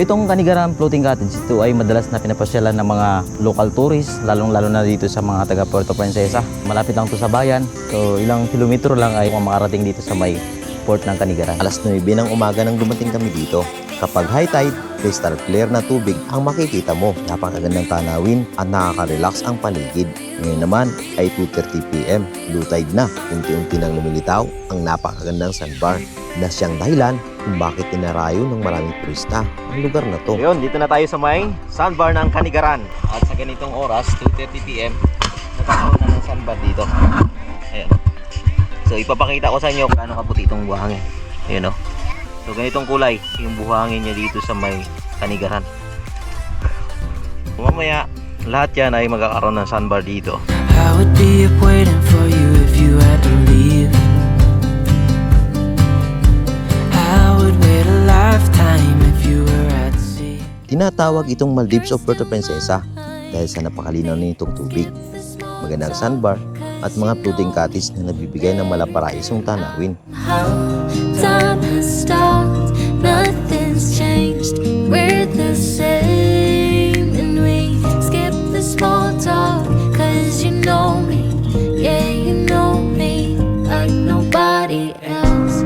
itong Canigaran Floating Cottage, ito ay madalas na pinapasyalan ng mga local tourists, lalong-lalo na dito sa mga taga Puerto Princesa. Malapit lang to sa bayan, so ilang kilometro lang ay makarating dito sa may port ng Canigaran. Alas 9 ng umaga nang dumating kami dito. Kapag high tide, crystal clear na tubig ang makikita mo. Napakagandang tanawin at nakaka-relax ang paligid. Ngayon naman ay 2:30 PM. Blue tide na. Unti-unti nang lumilitaw ang napakagandang sandbar na siyang dahilan kung bakit tinarayo ng maraming turista ang lugar na to. Ayun, dito na tayo sa may sandbar ng Canigaran. At sa ganitong oras, 2:30 PM, nagkakaroon na ng sandbar dito. Ayan. So ipapakita ko sa inyo kung gaano kaputi itong buhangin. Ayan o. So ganitong kulay yung buhangin niya dito sa may Canigaran. Mamaya lahat yan ay magkakaroon ng sandbar dito. I would be up waiting for you if you had to leave. I would wait a lifetime if you were at sea. Tinatawag itong Maldives of Puerto Princesa dahil sa napakalinaw nitong tubig, magandang sandbar at mga floating cottage na nagbibigay ng malaparaisong tanawin. Time has stopped, nothing's changed. We're the same, and we skip the small talk. 'Cause you know me, yeah, you know me like nobody else.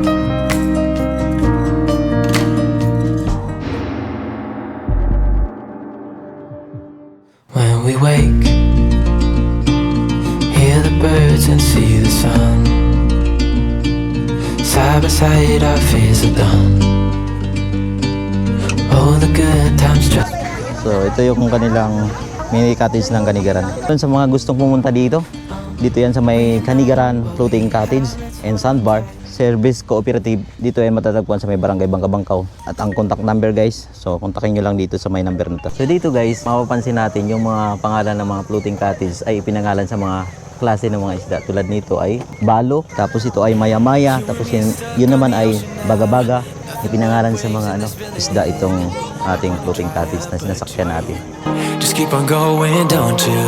When we wake, hear the birds and see the sun. Side by side our fears are done. Oh, the good times just. So ito yung kanilang mini cottage ng Canigaran. Sa mga gustong pumunta dito, dito yan sa may Canigaran Floating Cottage and Sandbar Service Cooperative. Dito ay matatagpuan sa may barangay Bangka-Bangkaw. At ang contact number guys, so kontakin nyo lang dito sa may number na to. So dito guys, mapapansin natin yung mga pangalan ng mga floating cottage ay ipinangalan sa mga klase ng mga isda. Tulad nito ay balo, tapos ito ay maya-maya, tapos yun naman ay baga-baga. Ipinangalan sa mga isda itong ating floating cottage na sinasakyan natin. Just keep on going, don't you?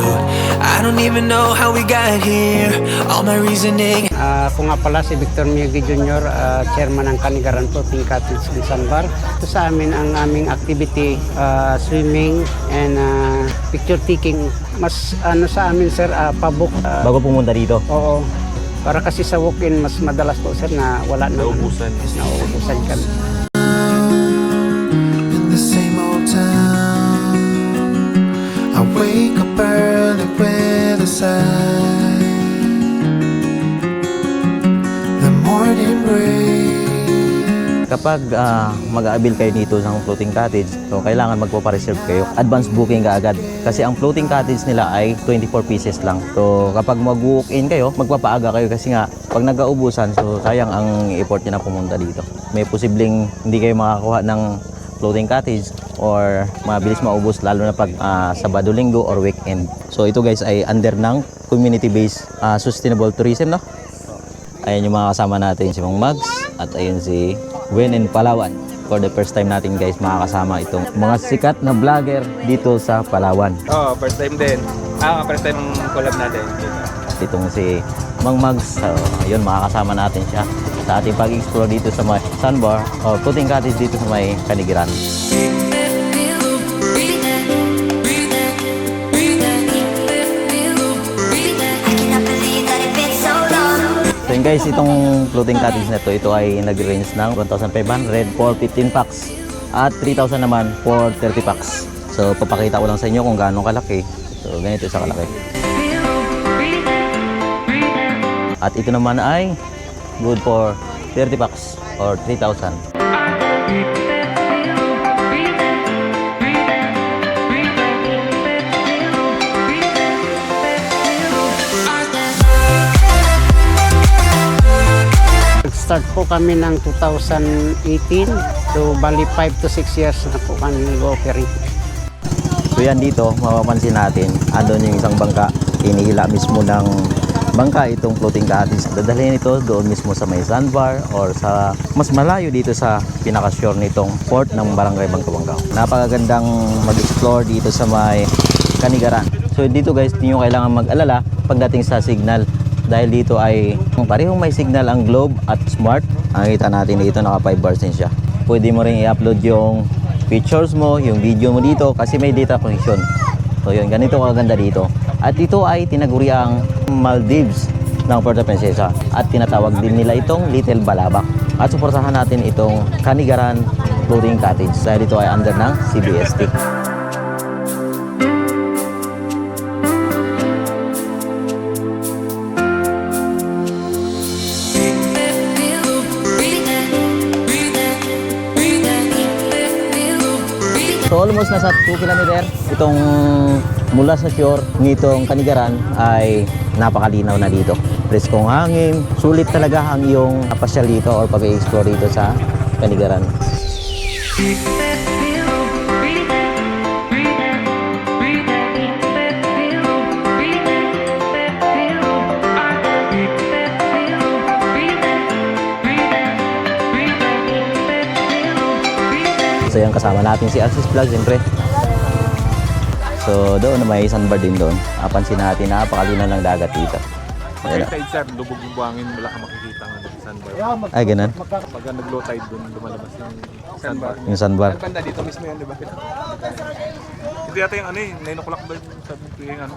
I don't even know how we got here. All my reasoning. Ako nga pala si Victor Miegi Jr., chairman ng Canigaran Floating Cottage in Sandbar. Ito sa amin ang aming activity, swimming and picture taking. Mas sa amin sir, pabook. Bago pumunta dito. Oo. Para kasi sa walk-in, mas madalas po sir na wala na. Nauubusan. Nauubusan ka. In the same old town, I wake up early with a sigh. The morning breeze. Kapag mag-aabil kayo dito ng floating cottage, so kailangan magpapareserve kayo. Advance booking ka agad. Kasi ang floating cottage nila ay 24 pieces lang. So kapag mag-walk-in kayo, magpapaaga kayo kasi nga pag nag-aubusan, so sayang ang effort nyo na pumunta dito. May posibleng hindi kayo makakuha ng floating cottage or mabilis maubos lalo na pag Sabado, Linggo or weekend. So ito guys ay under ng community-based sustainable tourism, no? Ayan yung mga kasama natin, si Mang Mags at ayun si Gwen in Palawan. For the first time natin guys makakasama itong mga sikat na vlogger dito sa Palawan. Oh, first time din. First time collab natin. Itong si Mang Mags, so ayun makakasama natin siya sa ating pag-explore dito sa may sandbar o floating cottage dito sa may Canigaran. So yun guys, itong floating cottage na ito ay nag-range ng 1,500 for 15 packs at 3,000 naman for 30 packs. So papakita ko lang sa inyo kung gaano kalaki. So ganito sa kalaki. At ito naman ay good for 30 packs or 3,000. Nag-start po kami ng 2018. So bali 5 to 6 years na po kami nag-operate. So yan dito, mapapansin natin, andun yung isang bangka, inihila mismo ng bangka itong floating cottage. Dadalhin ito doon mismo sa may sandbar or sa mas malayo dito sa pinaka-shore nitong port ng barangay Bangka-Bangkaw. Napakagandang mag-explore dito sa may Canigaran. So dito guys, hindi nyo kailangan mag-alala pagdating sa signal. Dahil dito ay parehong may signal ang Globe at Smart. Nakikita natin dito naka 5 bars din siya. Pwede mo rin i-upload yung pictures mo, yung video mo dito kasi may data connection. So yun, ganito kaganda dito. At ito ay tinaguri ang Maldives ng Puerto Princesa at tinatawag din nila itong Little Balabac. At suportahan natin itong Canigaran Floating Cottage dahil ito ay under ng CBST. So almost nasa 2 km itong mula sa shore nitong Canigaran ay napakalinaw na dito. Preskong hangin, sulit talaga ang iyong pasyal dito or pag-explore dito sa Canigaran. So yan, kasama natin si Axis Vlog siyempre. So doon may sandbar din doon. Pansin natin napakalinaw ng dagat dito. High tide sir, lubog yung buhangin, wala kang makikita ng sandbar. Ay ganun. Pag nag-low tide doon, lumalabas yung sandbar. Yung sandbar. Ang banda dito mismo yan, di ba? Hindi yata yung ano eh, 9 o'clock ba sabi ko yung ano,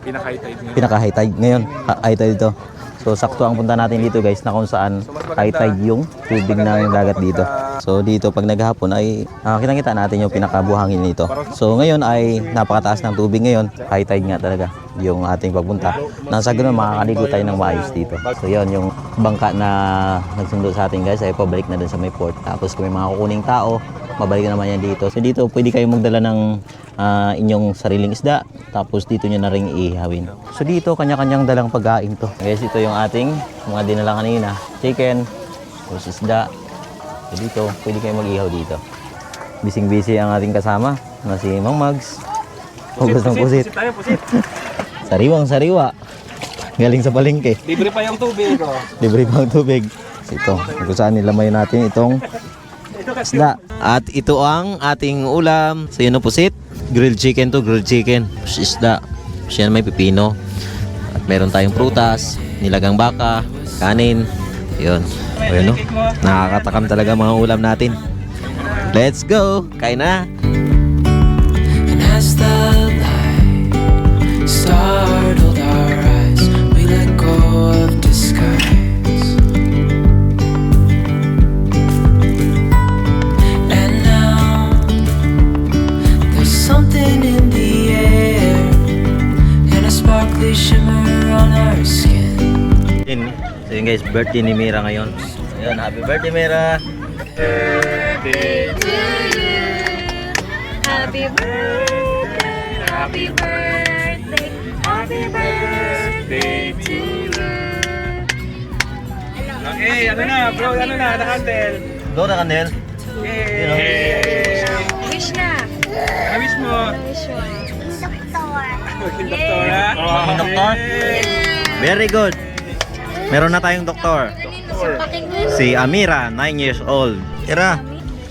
pinaka-high tide ngayon. Pinaka-high tide ngayon. High tide dito. So sakto ang punta natin dito guys na kung saan high tide yung tubig ng dagat dito. So dito pag naghapon ay kitang-kita natin yung pinakabuhangin nito. So ngayon ay napakataas ng tubig ngayon. High tide nga talaga yung ating pagpunta. Nasa ganun makakaligo tayo ng maayos dito. So yun yung bangka na nagsundo sa atin guys ay pabalik na dun sa may port. Tapos kung may mga kukuning tao, mabalik na naman yan dito. So dito pwede kayo magdala ng inyong sariling isda. Tapos dito nyo na rin ihawin. So dito kanya-kanyang dalang pagkain to. Guys, ito yung ating mga dinala kanina. Chicken, tapos isda. So dito, pwede kayo mag-ihaw dito. Bising-busy ang ating kasama na si Mang Mags. Hugas ng pusit. Tayo, pusit. Sariwang-sariwa. Galing sa palengke. Libre pa yung tubig. Oh. Libre pang tubig. So ito, kung saan nilamay natin itong isda. At ito ang ating ulam. So yun ang pusit. Grilled chicken to, grilled chicken. Tapos isda. Siya may pipino. At meron tayong prutas, nilagang baka, kanin. Yun. O yun, no? Nakakatakam talaga mga ulam natin. Let's go! Kain na! And as the light startled our eyes, we let go of disguise. And now there's something in the air and a sparkly shimmer on our skin. So yun guys, birthday ni Mira ngayon. Ayun, happy birthday Mira! Birthday to you. Happy birthday. Happy birthday. Happy birthday to you. Okay, ano na bro, ano na, nakandel. Go na Kanel! Yay! Wish na. Ano wish mo? Wish mo. Maging doktor ha? Maging doktor? Very good! Meron na tayong doktor. Si Amira, 9 years old. Ira,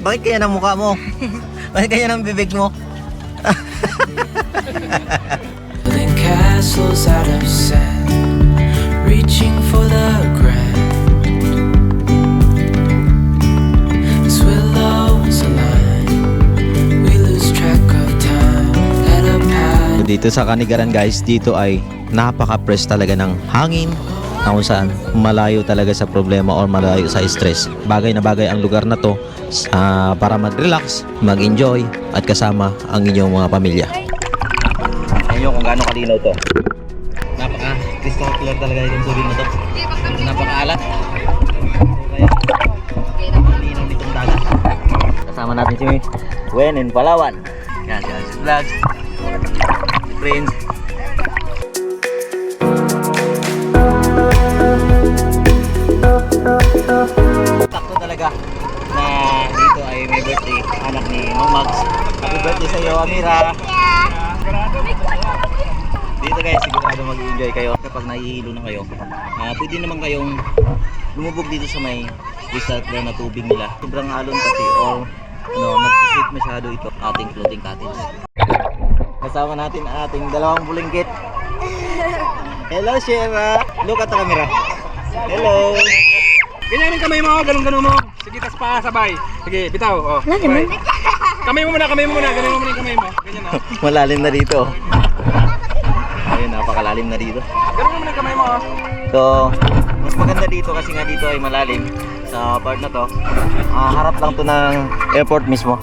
bakit kaya ng mukha mo? Bakit kaya ng bibig mo? Building castles out of sand, reaching for the grand. As willows align, we lose track of time. Let a path. Dito sa Canigaran guys, dito ay napaka-fresh talaga ng hangin na kung saan malayo talaga sa problema or malayo sa stress. Bagay na bagay ang lugar na to para mag-relax, mag-enjoy at kasama ang inyong mga pamilya. Ayun kung gaano kalinaw to. Napaka-crystal clear talaga itong tubig na to. Napaka-alat. Kaya kalinaw nitong dagat. Kasama natin si Gwen in Palawan. Yan, si Axis Vlog. Si Prince. Sakto talaga na dito ay may birthday anak ni Mang Mags. Happy birthday sa iyo, Amira. Dito guys, sigurado mag-enjoy kayo kapag nahihilo na kayo. Pwede naman kayong lumubog dito sa may resort na tubig nila. Sobrang alon kasi or nagsisit masyado ito ating floating cottage. Kasama natin ang ating dalawang bulingkit. Hello, Shera. Look at the camera. Hello. Ganyan rin kamay mo, ganun-ganun mo. Sige, tas pa, sabay. Sige, bitaw. Oh, sabay. Kamay mo muna. Ganun mo muna yung kamay mo. Ganyan na. Malalim na dito. Ayun, napakalalim na dito. Ganun mo muna yung kamay mo. So, mas maganda dito kasi nga dito ay malalim sa part na to. Harap lang to ng airport mismo.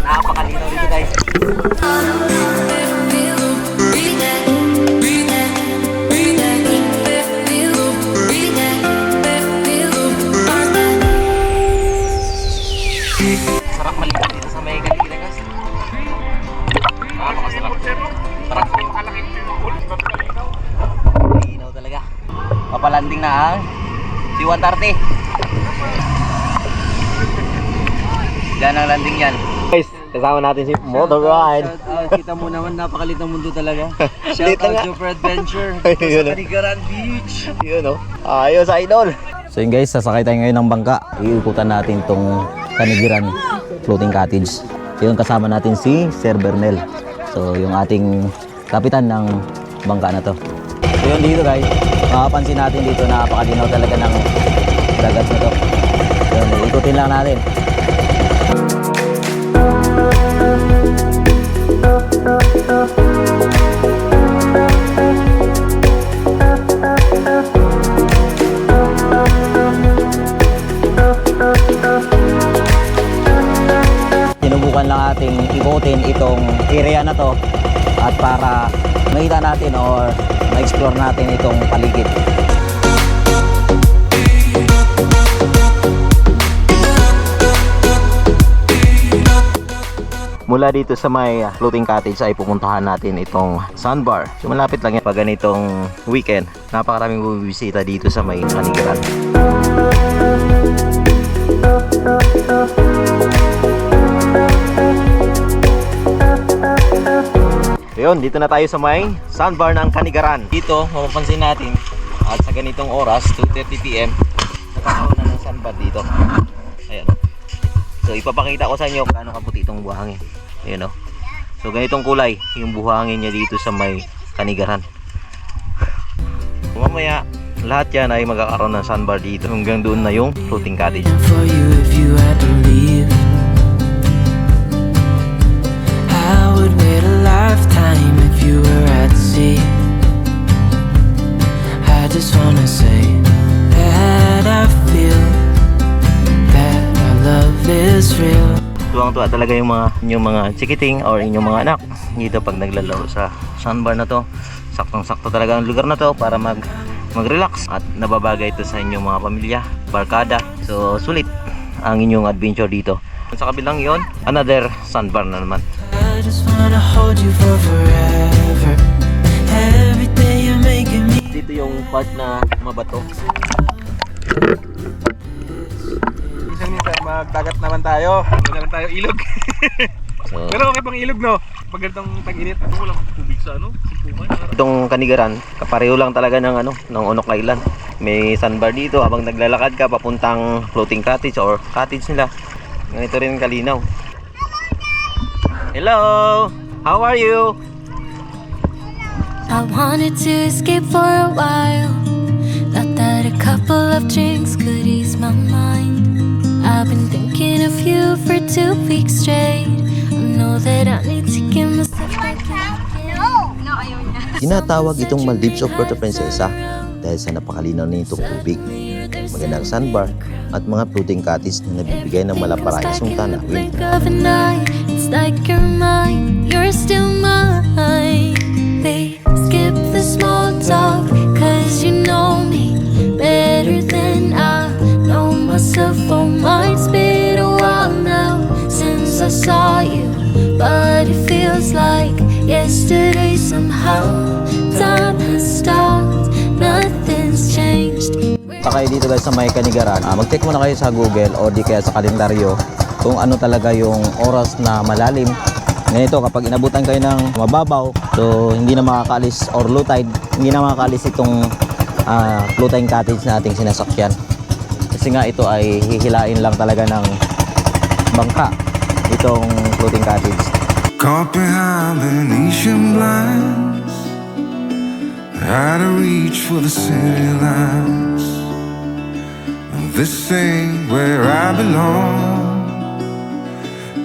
Napakalinaw dito guys. Sarap malipat dito sa may Kalikilagas. Napakasarap. Sarap yung kalaki yung pool. Malinaw talaga. Papalanding na ang C-130. Diyan ang landing yan. Guys, kasama natin si Motor Ride. Kita mo naman, napakalit ng mundo talaga. Shout out Super Adventure. Yun, oh. Kanigaran Beach. Yun o. Ayos, idol. So yun guys, sasakay tayo ngayon ng bangka. Iikutan natin tong Kanigiran Floating Cottage. Yun, kasama natin si Sir Bernel. So yung ating kapitan ng bangka na to. So yun dito guys, makapansin natin dito na napakalinaw talaga ng dagat na to. Yun, ikutin lang natin. Sinubukan lang ating ikutin itong area na to at para makita natin or ma-explore natin itong paligid. Mula dito sa may floating cottage ay pupuntahan natin itong sandbar. So malapit lang yan pag ganitong weekend. Napakaraming bumibisita dito sa may Kanigiran. Yun, dito na tayo sa may sandbar ng Kanigiran. Dito, mapapansin natin at sa ganitong oras, 2:30 PM, nakakaon na ng sandbar dito. Ayan. So ipapakita ko sa inyo kung kaputi itong buhangin. Ayan o. So ganitong kulay yung buhangin niya dito sa may Kanigiran. Mamaya lahat yan ay magkakaroon ng sandbar dito. Hanggang doon na yung floating cottage. For you if you had to leave. I would wait a lifetime if you were at sea. I just wanna say that I feel that our love is real. Tuwang-tuwa talaga yung mga chikiting or inyong mga anak dito pag naglalaro sa sandbar na to. Saktong-sakto talaga ang lugar na to para mag-relax at nababagay ito sa inyong mga pamilya, barkada. So sulit ang inyong adventure dito. Sa kabilang yon, another sandbar na naman. I just wanna hold you for forever. Every day you're making me. Dito yung part na mabato. Minsan magdagat naman tayo. Doon naman tayo ilog. So, Pero okay pang ilog no? Pag ganitong tag-init. Walang tubig sa simpuhan. itong Kanigiran, kapareho lang talaga ng ng Onok Island. May sandbar dito habang naglalakad ka papuntang floating cottage or cottage nila. Ganito rin kalinaw. Hello! How are you? I wanted to escape for a while. Thought that a couple of drinks could ease my mind. I've been thinking of you for 2 weeks straight. I know that I need to give myself back. Tinatawag itong Maldives of Puerto Princesa dahil sa napakalinaw nitong tubig, magandang sandbar at mga floating cottage na nagbibigay ng malaparayasong tanawin. It's like you're mine, you're still mine. They skip the small talk, cause you know me better than I know myself. Oh, mine's been a while now since I saw you, but it feels like yesterday somehow. Time has stopped, nothing's changed. Sakay dito guys sa may Kanigiran. Mag-check muna kayo sa Google o di kaya sa kalendaryo kung ano talaga yung oras na malalim. Ganito, kapag inabutan kayo ng mababaw, so hindi na makakaalis or low tide, hindi na makakaalis itong floating cottage na ating sinasakyan. Kasi nga ito ay hihilain lang talaga ng bangka itong floating cottage. Caught behind Venetian blinds, out of reach for the city lights. This ain't where I belong.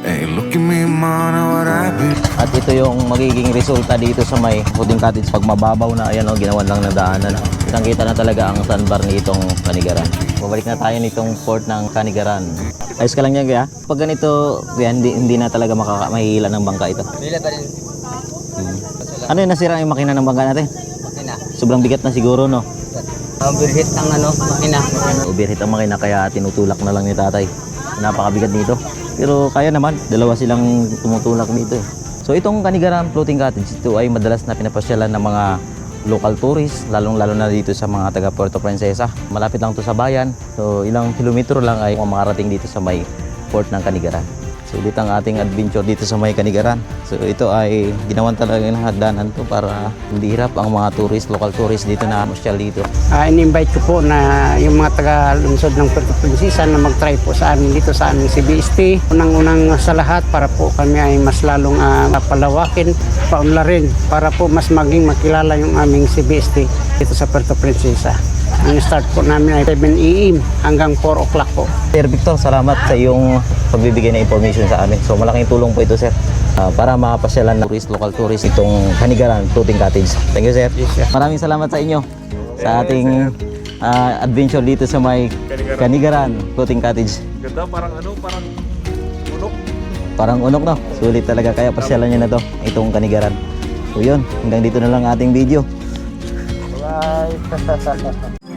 Hey, look at me, man, what I've been. At ito yung magiging resulta dito sa may floating cottage pag mababaw na. Ayan o, ginawan lang ng daanan. Kitang-kita na talaga ang sandbar nitong Canigaran. Bumalik na tayo nitong port ng Canigaran. Ayos ka lang yan, kaya? Pag ganito, kaya hindi na talaga mahihila ng bangka ito. Hila pa rin. Ano yung nasira yung makina ng bangka natin? Makina. Sobrang bigat na siguro, no? Overheat ang makina. Overheat ang makina kaya tinutulak na lang ni tatay. Napakabigat nito. Pero kaya naman, dalawa silang tumutulak dito eh. So itong Canigaran Floating Cottage, ito ay madalas na pinapasyalan ng mga local tourists, lalong-lalo na dito sa mga taga Puerto Princesa. Malapit lang to sa bayan. So ilang kilometro lang ay makarating dito sa may port ng Canigaran. So dito ang ating adventure dito sa may Canigaran. So ito ay ginawan talaga ng hagdanan to para hindi hirap ang mga tourist, local tourists dito na masyal dito. In-invite ko po na yung mga taga-lungsod ng Puerto Princesa na mag-try po sa amin dito sa aming CBST. Unang-unang sa lahat para po kami ay mas lalong palawakin, paunlarin para po mas maging makilala yung aming CBST dito sa Puerto Princesa. Ang start po namin ay 7 AM hanggang 4 o'clock po. Sir Victor, salamat sa iyong pagbibigay ng information sa amin. So malaking tulong po ito, sir, para makapasyalan ng local tourist itong Canigaran Floating Cottage. Thank you, sir. Yes, sir. Maraming salamat sa inyo sa ating adventure dito sa may Canigaran Floating Cottage. Ganda, parang parang unok. Parang unok, no? Sulit talaga, kaya pasyalan nyo na to, itong Canigaran. So yun, hanggang dito na lang ating video. Bye.